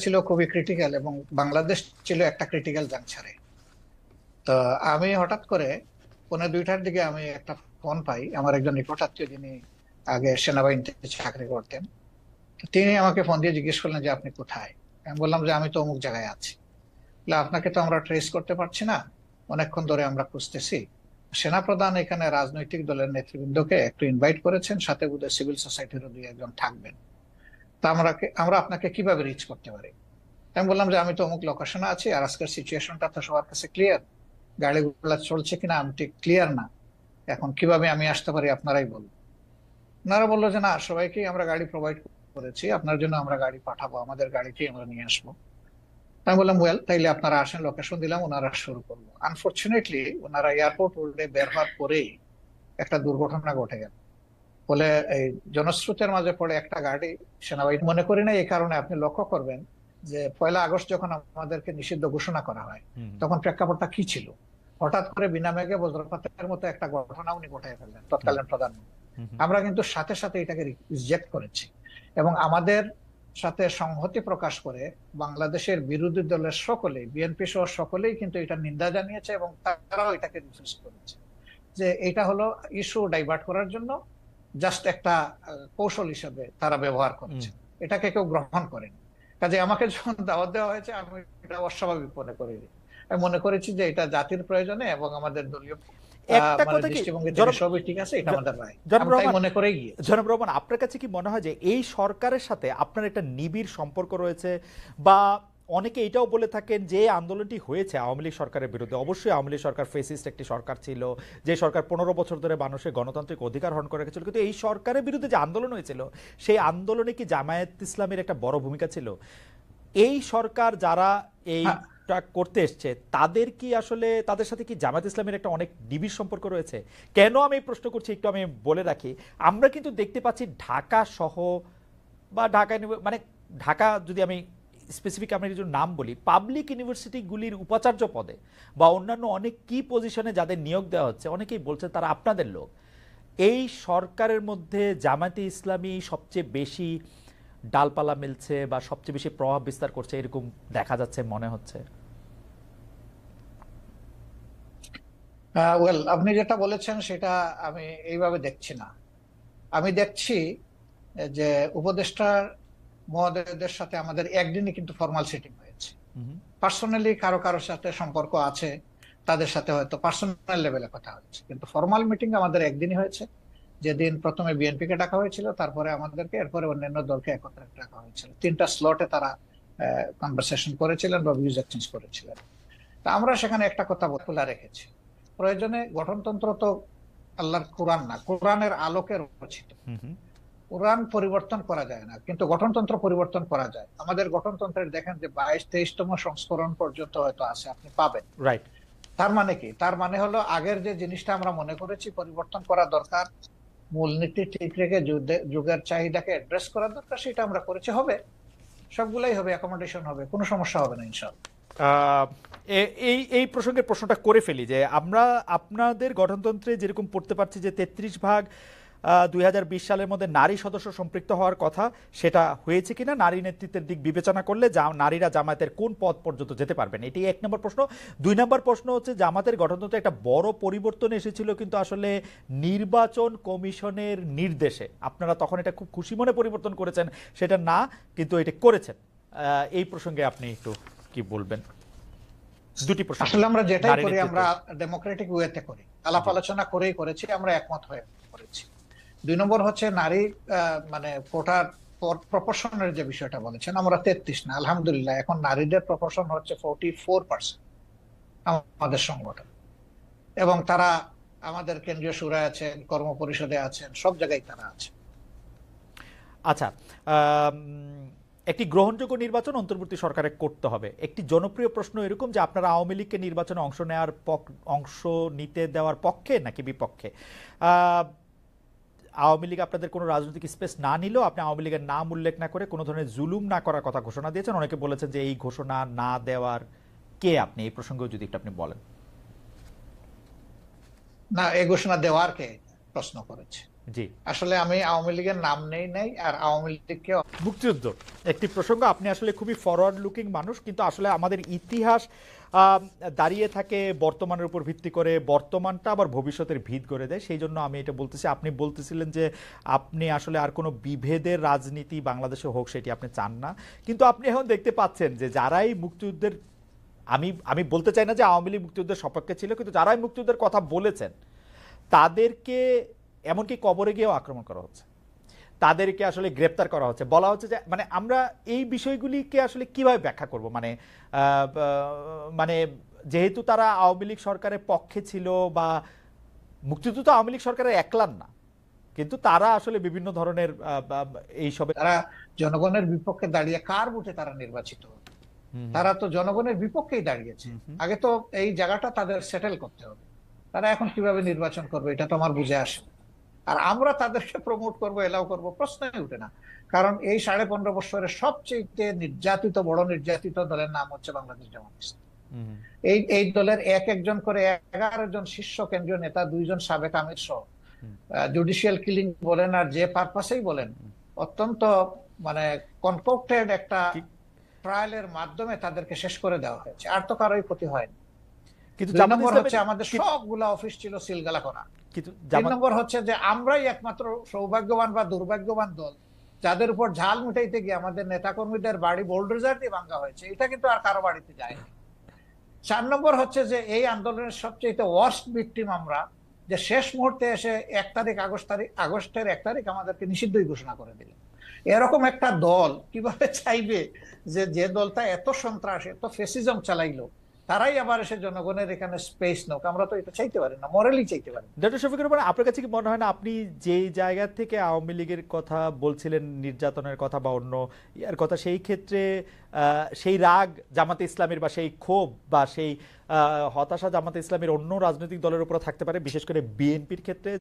ছিল খুবই ক্রিটিক্যাল এবং বাংলাদেশ ছিল একটা ক্রিটিক্যাল জাংশনে। তো আমি হঠাৎ করে 1:30টার দিকে আমি একটা ফোন পাই আমার একজন নিকট আত্মীয়, যিনি আগে সেনাবাহিনীতে চাকরি করতেন। তো তিনি আমাকে ফোন দিয়ে জিজ্ঞেস করলেন যে আপনি কোথায়। আমি বললাম যে আমি তো অমুক জায়গায় আছি। বললো, আপনাকে তো আমরা ট্রেস করতে পারছি না, অনেকক্ষণ ধরে আমরা খুঁজতেছি। সেনাপ্রধান এখানে রাজনৈতিক দলের নেতৃবৃন্দকে একটু ইনভাইট করেছেন, সাথে বোধহয় সিভিল সোসাইটিরও 2-1 জন থাকবেন। তা আমরা আপনাকে কিভাবে রিচ করতে পারি? আমি বললাম যে আমি তো অমুক লোকেশনে আছি, আর আজকের সিচুয়েশনটা তো সবার কাছে ক্লিয়ার, গাড়িগুলো চলছে কিনা আমি ঠিক ক্লিয়ার না, এখন কিভাবে আমি আসতে পারি আপনারাই বলুন। ওনারা বললো যে না, সবাইকেই আমরা গাড়ি প্রোভাইড করেছি, আপনার জন্য আমরা গাড়ি পাঠাবো, আমাদের গাড়িতেই আমরা নিয়ে আসবো। আমি বললাম ওয়েল, তাইলে আপনারা আসেন, লোকেশন দিলাম, ওনারা শুরু করলো। আনফরচুনেটলি ওনারা এয়ারপোর্ট রোডে বের হওয়ার পরেই একটা দুর্ঘটনা ঘটে গেল। ফলে এই জনস্রোতের মাঝে পড়ে একটা গাড়ি সেনাবাহিনী মনে করি না। এই কারণে আপনি লক্ষ্য করবেন যে 1 আগস্ট যখন আমাদেরকে নিষিদ্ধ ঘোষণা করা হয়, তখন প্রেক্ষাপটটা কি ছিল। হঠাৎ করে বিনা মেঘে বজ্রপাতের মতো একটা ঘটনা উনি ঘটাই ফেললেন, তৎকালীন প্রধানমন্ত্রী। আমরা কিন্তু সাথে সাথে এটাকে রিজেক্ট করেছি এবং আমাদের সাথে সংহতি প্রকাশ করে বাংলাদেশের বিরোধী দলের সকলেই, বিএনপি সহ সকলেই কিন্তু এটা নিন্দা জানিয়েছে এবং তারাও এটাকে রিফিউজ করেছে যে এটা হলো ইস্যু ডাইভার্ট করার জন্য জাস্ট একটা কৌশল হিসেবে তারা ব্যবহার করেছে, এটাকে কেউ গ্রহণ করেনি। কাজে আমাকে যখন দাওয়াত দেওয়া হয়েছে আমি এটা অস্বাভাবিক মনে করিনি। আমি মনে করেছি যে এটা জাতির প্রয়োজনে এবং আমাদের দলীয় একটা মানে কথা কি দৃষ্টিভঙ্গি থেকে সবই ঠিক আছে, এটা আমাদের রায়, আমি তাই মনে করেই গিয়ে। জনাব রহমান, আপনার কাছে কি মনে হয় যে এই সরকারের সাথে আপনার একটা নিবিড় সম্পর্ক রয়েছে, বা অনেকে এটাও বলে থাকেন যে আন্দোলনটি হয়েছে আওয়ামী লীগ সরকারের বিরুদ্ধে, অবশ্যই আওয়ামী লীগ সরকার ফেসিস্ট একটি সরকার ছিল, যে সরকার 15 বছর ধরে মানুষের গণতান্ত্রিক অধিকার হরণ করে রেখেছিল, কিন্তু এই সরকারের বিরুদ্ধে যে আন্দোলন হয়েছিল সেই আন্দোলনে কি জামায়াত ইসলামের একটা বড় ভূমিকা ছিল? এই সরকার যারা এইটা করতে এসছে তাদের কি আসলে, তাদের সাথে কি জামায়াত ইসলামের একটা অনেক নিবিড় সম্পর্ক রয়েছে? কেন আমি এই প্রশ্ন করছি একটু আমি বলে রাখি। আমরা কিন্তু দেখতে পাচ্ছি ঢাকা সহ বা ঢাকা মানে ঢাকা, যদি আমি স্পেসিফিক আমি কিছু নাম বলি, পাবলিক ইউনিভার্সিটিগুলির উপাচার্য পদে বা অন্যান্য অনেক কি পজিশনে যাদের নিয়োগ দেওয়া হচ্ছে, অনেকেই বলছে তারা আপনাদের লোক। এই সরকারের মধ্যে জামায়াতে ইসলামী সবচেয়ে বেশি ডালপালা মিলছে বা সবচেয়ে বেশি প্রভাব বিস্তার করছে, এরকম দেখা যাচ্ছে মনে হচ্ছে। ওয়েল, আপনি যেটা বলেছেন সেটা আমি এইভাবে দেখছি না। আমি দেখছি যে উপদেষ্টা মহোদয়দের সাথে আমাদের একদিনই কিন্তু ফর্মাল সিটিং হয়েছে। পার্সোনালি কারো কারোর সাথে সম্পর্ক আছে, তাদের সাথে হয়তো পার্সোনাল লেভেলে কথা হয়েছে, কিন্তু ফর্মাল মিটিং আমাদের একদিনই হয়েছে, যেদিন প্রথমে বিএনপি কে ডাকা হয়েছিল, তারপরে আমাদেরকে, এরপরে অন্যান্য দলকে একত্রে ডাকা হয়েছিল। 3টা স্লটে তারা কনভারসেশন করেছিলেন বা ভিউজ এক্সচেঞ্জ করেছিলেন। তা আমরা সেখানে একটা কথা খোলা রেখেছি, প্রয়োজনে গঠনতন্ত্র তো আল্লাহর কোরআন না, কোরআনের আলোকে রচিত। কোরআন পরিবর্তন করা যায় না, কিন্তু গঠনতন্ত্র পরিবর্তন করা যায়। আমাদের গঠনতন্ত্রের দেখেন যে 22-23তম সংস্করণ পর্যন্ত হয়তো আছে, আপনি পাবেন। রাইট। তার মানে কি? তার মানে হলো আগের যে জিনিসটা আমরা মনে করেছি পরিবর্তন করা দরকার, মূলনীতি ঠিক রেখে যুগের চাহিদাকে অ্যাড্রেস করা দরকার, সেটা আমরা করেছি। হবে, সবগুলাই হবে, অ্যাকোমোডেশন হবে, কোনো সমস্যা হবে না ইনশাআল্লাহ। এই এই প্রসঙ্গে প্রশ্নটা করে ফেলি যে আমরা আপনাদের গঠনতন্ত্রে যেরকম পড়তে পারছি যে 33 ভাগ 2020 সালের মধ্যে নারী সদস্য সম্পৃক্ত হওয়ার কথা, সেটা হয়েছে কিনা, নারী নেতৃত্বের দিক বিবেচনা করলে নারীরা জামায়াতের কোন পদ পর্যন্ত যেতে পারবেন, এটি 1 নম্বর প্রশ্ন। 2 নম্বর প্রশ্ন হচ্ছে জামাতের গঠনতন্ত্রে একটা বড় পরিবর্তন এসেছিল কিন্তু আসলে নির্বাচন কমিশনের নির্দেশে, আপনারা তখন এটা খুব খুশি মনে পরিবর্তন করেছেন সেটা না, কিন্তু এটা করেছেন। এই প্রসঙ্গে আপনি একটু কি বলবেন? দুটি প্রশ্ন। আসলে আমরা যেটাই করি আমরা ডেমোক্রেটিক ওয়েতে করি, আলাপ আলোচনা করেই করেছি, আমরা একমত হয়ে করেছি। 2 নম্বর হচ্ছে নারী মানে কোটার প্রপোর্শনের যে বিষয়টা বলেছেন, আমরা 33 না, আলহামদুলিল্লাহ এখন নারীদের প্রপোর্শন হচ্ছে 44% আমাদের সংগঠন, এবং তারা আমাদের কেন্দ্রীয় সুরায় আছেন, কর্ম পরিষদে আছেন, সব জায়গায় তারা আছে। আচ্ছা, একটি গ্রহণযোগ্য নির্বাচন অন্তর্বর্তী সরকারে করতে হবে। একটি জনপ্রিয় প্রশ্ন এরকম যে আপনারা আওয়ামী লীগকে নির্বাচনে অংশ নিতে দেওয়ার পক্ষে নাকি বিপক্ষে? আওয়ামী লীগ আপনাদের কোনো রাজনৈতিক স্পেস না নিলেও আপনি আওয়ামী লীগের নাম উল্লেখ না করে কোনো ধরনের জুলুম না করার কথা ঘোষণা দিয়েছেন। অনেকে বলেছেন যে এই ঘোষণা না দেওয়ার কে আপনি, এই প্রসঙ্গেও যদি একটু আপনি বলেন। না, এই ঘোষণা দেওয়ার কে প্রশ্ন করেছে? জি। আসলে আমি আওয়ামী লীগের নাম নেই নাই, আর আওয়ামী লীগকে মুক্তিযুদ্ধ একটি প্রসঙ্গ। আপনি আসলে খুবই ফরওয়ার্ড লুকিং মানুষ, কিন্তু আসলে আমাদের ইতিহাস দাঁড়িয়ে থাকে বর্তমানের উপর ভিত্তি করে, বর্তমানটা আবার ভবিষ্যতের ভিত করে দেয়। সেই জন্য আমি এটা বলতেছি। আপনি বলতেছিলেন যে আপনি আসলে আর কোনো বিভেদের রাজনীতি বাংলাদেশে হোক সেটি আপনি চান না, কিন্তু আপনি এখন দেখতে পাচ্ছেন যে যারাই মুক্তিযুদ্ধের, আমি আমি বলতে চাই না যে আওয়ামী লীগ মুক্তিযুদ্ধের সপক্ষে ছিল, কিন্তু যারাই মুক্তিযুদ্ধের কথা বলেছেন তাদেরকে এমনকি কবরে গিয়েও আক্রমণ করা হচ্ছে, তাদেরকে আসলে গ্রেপ্তার করা হচ্ছে। বলা হচ্ছে যে মানে আমরা এই বিষয়গুলিকে আসলে কিভাবে ব্যাখ্যা করব, মানে মানে যেহেতু তারা আওয়ামী লীগ সরকারের পক্ষে ছিল, বা মুক্তিযুদ্ধ তো আওয়ামী লীগ সরকারের একলান না, কিন্তু তারা আসলে বিভিন্ন ধরনের এইসব। তারা জনগণের বিপক্ষে দাঁড়িয়ে কার ভোটে তারা নির্বাচিত হবে? তারা তো জনগণের বিপক্ষেই দাঁড়িয়েছে। আগে তো এই জায়গাটা তাদের সেটেল করতে হবে। তারা এখন কিভাবে নির্বাচন করবে এটা তো আমার বুঝে আসে না। আর আমরা তাদেরকে প্রমোট করবো, এলাও করবো, প্রশ্নই উঠে না। কারণ এই 15.5 বছরের সবচেয়ে নির্যাতিত, বড় নির্যাতিত দলের নাম হচ্ছে বাংলাদেশ জামাত ইসলামী। এই এই দলের এক একজন করে 11 জন শীর্ষ কেন্দ্রীয় নেতা, 2 জন সাবেক আমির সহ জুডিশিয়াল কিলিং বলেন আর যে পারপাসেই বলেন, অত্যন্ত মানে কনকক্টেড একটা ট্রায়ালের মাধ্যমে তাদেরকে শেষ করে দেওয়া হয়েছে। আর তো কারোই ক্ষতি হয়নি। কিন্তু 2 জামাত নম্বর ইসলামের হচ্ছে আমাদের সবগুলা অফিস ছিল সিলগালা করা। কিন্তু 3 নম্বর হচ্ছে যে আমরাই একমাত্র সৌভাগ্যবান বা দুর্ভাগ্যবান দল যাদের উপর ঝাল মিটাইতে গিয়ে আমাদের নেতাকর্মীদের বাড়ি বোল্ডোজার দিয়ে ভাঙা হয়েছে। এটা কিন্তু আর কারো বাড়িতে যায়নি। 4 নম্বর হচ্ছে যে এই আন্দোলনের সবচেয়ে ওয়ার্স্ট ভিকটিম আমরা, যে শেষ মুহূর্তে এসে 1 তারিখ আগস্টের 1 তারিখ আমাদেরকে নিষিদ্ধই ঘোষণা করে দিল। এরকম একটা দল কিভাবে চাইবে যে যে দলটা এত সন্ত্রাস, এত ফেসিজম চালাইলো, তারাই আবার এসে জনগণের এখানে স্পেস নোক? আমরা তো এটা চাইতে পারি না, মরালি চাইতে পারি। ডক্টর শফিকুর রহমান, আপনার কাছে কি মনে হয় না আপনি যেই জায়গা থেকে আওয়ামী লীগের কথা বলছিলেন, নির্যাতনের কথা বা অন্য ইয়ার কথা, সেই ক্ষেত্রে সেই রাগ জামাতে ইসলামের বা সেই ক্ষোভ বা সেই হতাশা জামাতে ইসলামের অন্য রাজনৈতিক দলের উপর থাকতে পারে, বিশেষ করে বিএনপির ক্ষেত্রে?